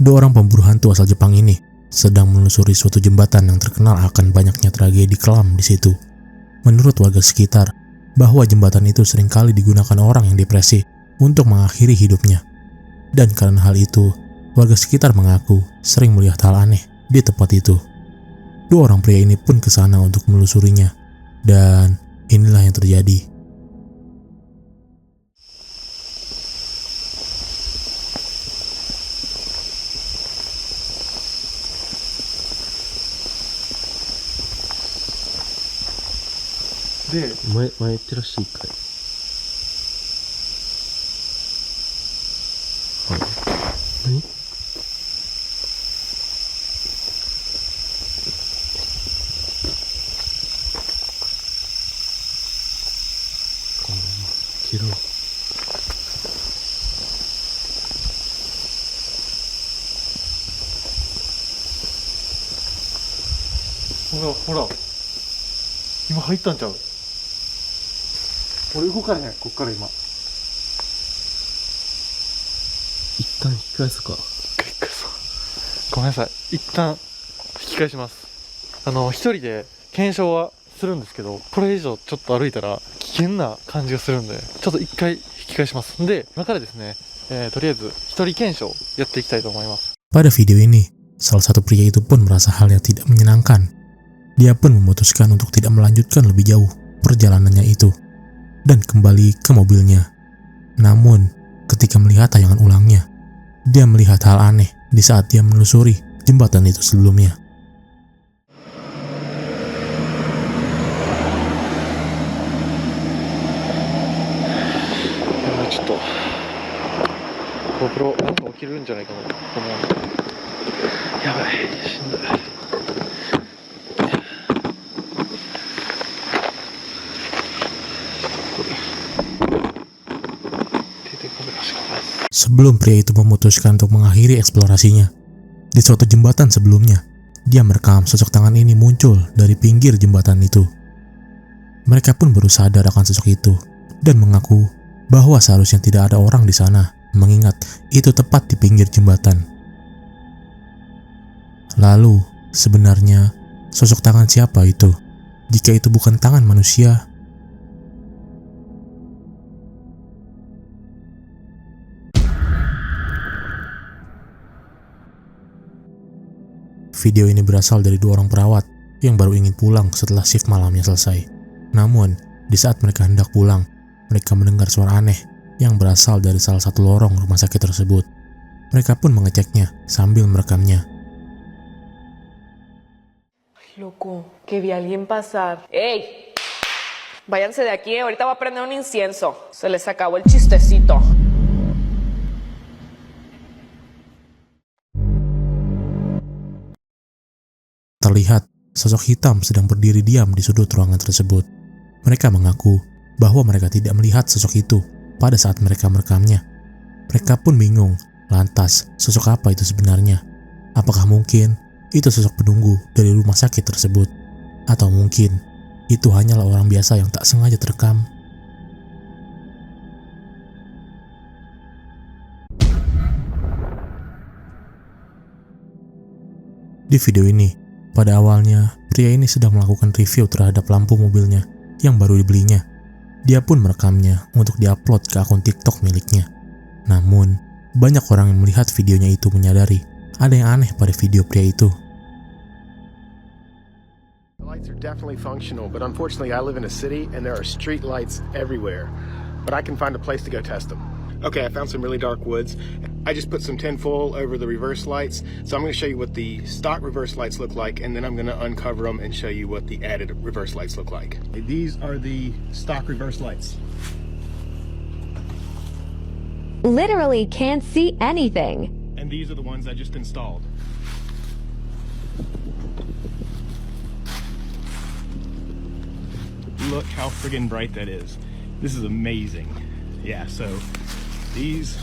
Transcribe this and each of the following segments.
Dua orang pemburu hantu asal Jepang ini sedang menelusuri suatu jembatan yang terkenal akan banyaknya tragedi kelam di situ. Menurut warga sekitar, bahwa jembatan itu seringkali digunakan orang yang depresi untuk mengakhiri hidupnya. Dan karena hal itu, warga sekitar mengaku sering melihat hal aneh di tempat itu. Dua orang pria ini pun ke sana untuk menelusurinya, dan inilah yang terjadi. Main terus sih kayak. Ini? Kiro.ほら今入ったんちゃう。俺動かれへんこっから今。一旦引き返すか。ごめんなさい、一旦引き返します。一人で検証はするんですけど、これ以上ちょっと歩いたら危険な感じがするんで、ちょっと一回引き返します。で、今からですね、とりあえず一人検証やっていきたいと思います。 Pada video ini, salah satu pria itu pun merasa hal yang tidak menyenangkan. Dia pun memutuskan untuk tidak melanjutkan lebih jauh perjalanannya itu dan kembali ke mobilnya. Namun, ketika melihat tayangan ulangnya, dia melihat hal aneh di saat dia menelusuri jembatan itu sebelumnya. GoPro なんか起きるんじゃないかなと思うんで、やばい、しんどい。Sebelum pria itu memutuskan untuk mengakhiri eksplorasinya, di suatu jembatan sebelumnya, dia merekam sosok tangan ini muncul dari pinggir jembatan itu. Mereka pun baru sadar akan sosok itu dan mengaku bahwa seharusnya tidak ada orang di sana, mengingat itu tepat di pinggir jembatan. Lalu, sebenarnya sosok tangan siapa itu? Jika itu bukan tangan manusia, video ini berasal dari dua orang perawat yang baru ingin pulang setelah shift malamnya selesai. Namun, di saat mereka hendak pulang, mereka mendengar suara aneh yang berasal dari salah satu lorong rumah sakit tersebut. Mereka pun mengeceknya sambil merekamnya. Loco, que vi a alguien pasar. ¡Ey! Váyanse de aquí, ahorita va a prender un incienso. Se les acabó el chistecito. Terlihat sosok hitam sedang berdiri diam di sudut ruangan tersebut. Mereka mengaku bahwa mereka tidak melihat sosok itu pada saat mereka merekamnya. Mereka pun bingung, lantas sosok apa itu sebenarnya? Apakah mungkin itu sosok penunggu dari rumah sakit tersebut? Atau mungkin itu hanyalah orang biasa yang tak sengaja terekam? Di video ini, pada awalnya, pria ini sedang melakukan review terhadap lampu mobilnya yang baru dibelinya. Dia pun merekamnya untuk diupload ke akun TikTok miliknya. Namun, banyak orang yang melihat videonya itu menyadari ada yang aneh pada video pria itu. The lights are definitely functional, but unfortunately I live in a city and there are street lights everywhere. But I can find a place to go test them. Okay, I found some really dark woods. I just put some tinfoil over the reverse lights. So I'm going to show you what the stock reverse lights look like, and then I'm going to uncover them and show you what the added reverse lights look like. These are the stock reverse lights. Literally can't see anything. And these are the ones I just installed. Look how friggin' bright that is. This is amazing. Yeah, so these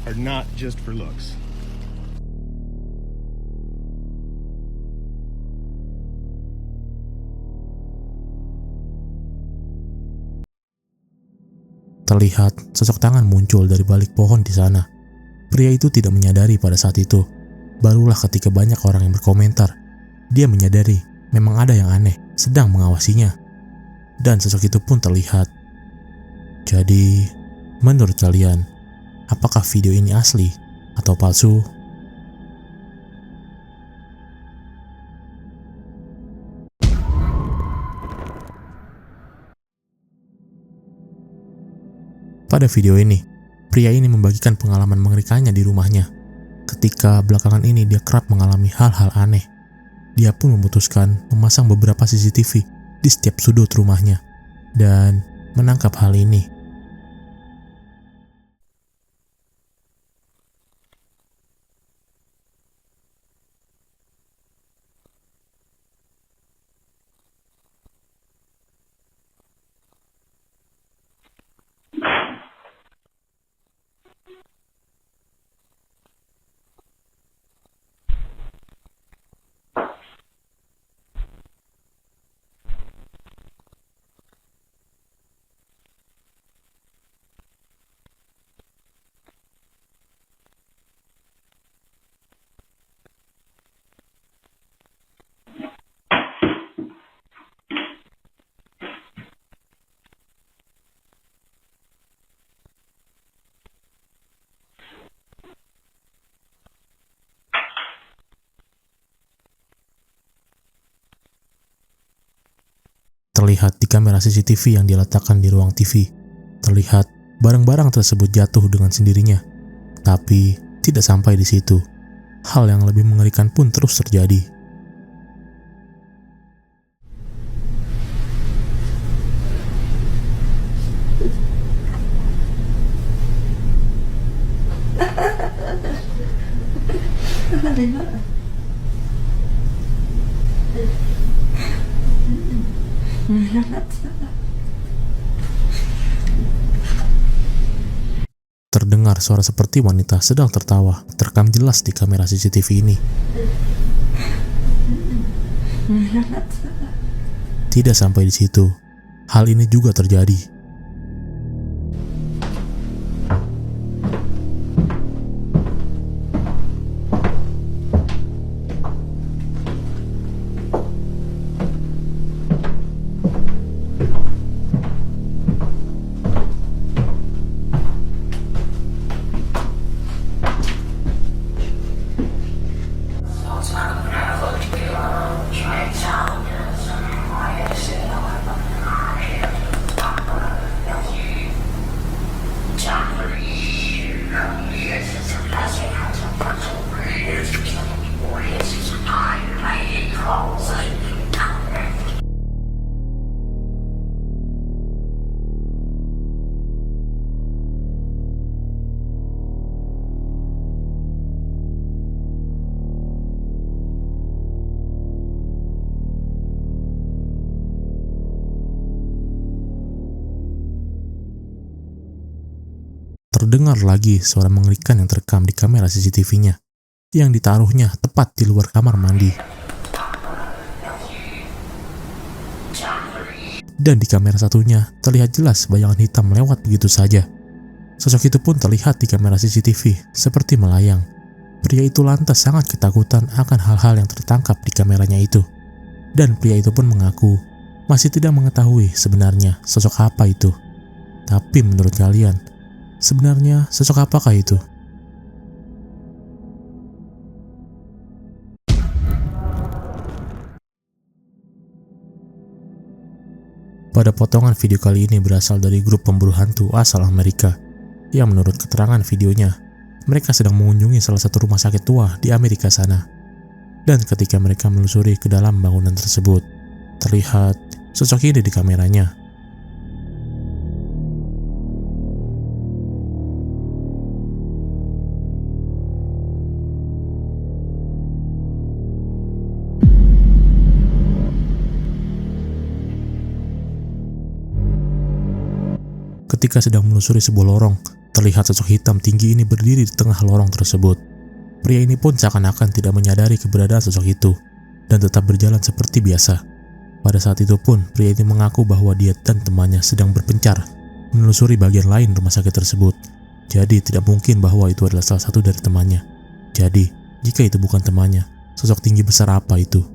are not just for looks. Terlihat sosok tangan muncul dari balik pohon di sana. Pria itu tidak menyadari pada saat itu. Barulah ketika banyak orang yang berkomentar, dia menyadari memang ada yang aneh sedang mengawasinya. Dan sosok itu pun terlihat. Jadi, menurut kalian, apakah video ini asli atau palsu? Pada video ini, pria ini membagikan pengalaman mengerikannya di rumahnya. Ketika belakangan ini dia kerap mengalami hal-hal aneh. Dia pun memutuskan memasang beberapa CCTV di setiap sudut rumahnya dan menangkap hal ini. Terlihat di kamera CCTV yang diletakkan di ruang TV, terlihat barang-barang tersebut jatuh dengan sendirinya. Tapi tidak sampai di situ. Hal yang lebih mengerikan pun terus terjadi. Terdengar suara seperti wanita sedang tertawa, terekam jelas di kamera CCTV ini. Tidak sampai di situ, hal ini juga terjadi. Terdengar lagi suara mengerikan yang terekam di kamera CCTV-nya, yang ditaruhnya tepat di luar kamar mandi. Dan di kamera satunya, terlihat jelas bayangan hitam lewat begitu saja. Sosok itu pun terlihat di kamera CCTV, seperti melayang. Pria itu lantas sangat ketakutan akan hal-hal yang tertangkap di kameranya itu. Dan pria itu pun mengaku, masih tidak mengetahui sebenarnya sosok apa itu. Tapi menurut kalian, sebenarnya sosok apakah itu? Pada potongan video kali ini berasal dari grup pemburu hantu asal Amerika, yang menurut keterangan videonya, mereka sedang mengunjungi salah satu rumah sakit tua di Amerika sana. Dan ketika mereka menelusuri ke dalam bangunan tersebut, terlihat sosok ini di kameranya. Ketika sedang menelusuri sebuah lorong, terlihat sosok hitam tinggi ini berdiri di tengah lorong tersebut. Pria ini pun seakan-akan tidak menyadari keberadaan sosok itu, dan tetap berjalan seperti biasa. Pada saat itu pun, pria ini mengaku bahwa dia dan temannya sedang berpencar, menelusuri bagian lain rumah sakit tersebut. Jadi tidak mungkin bahwa itu adalah salah satu dari temannya. Jadi, jika itu bukan temannya, sosok tinggi besar apa itu?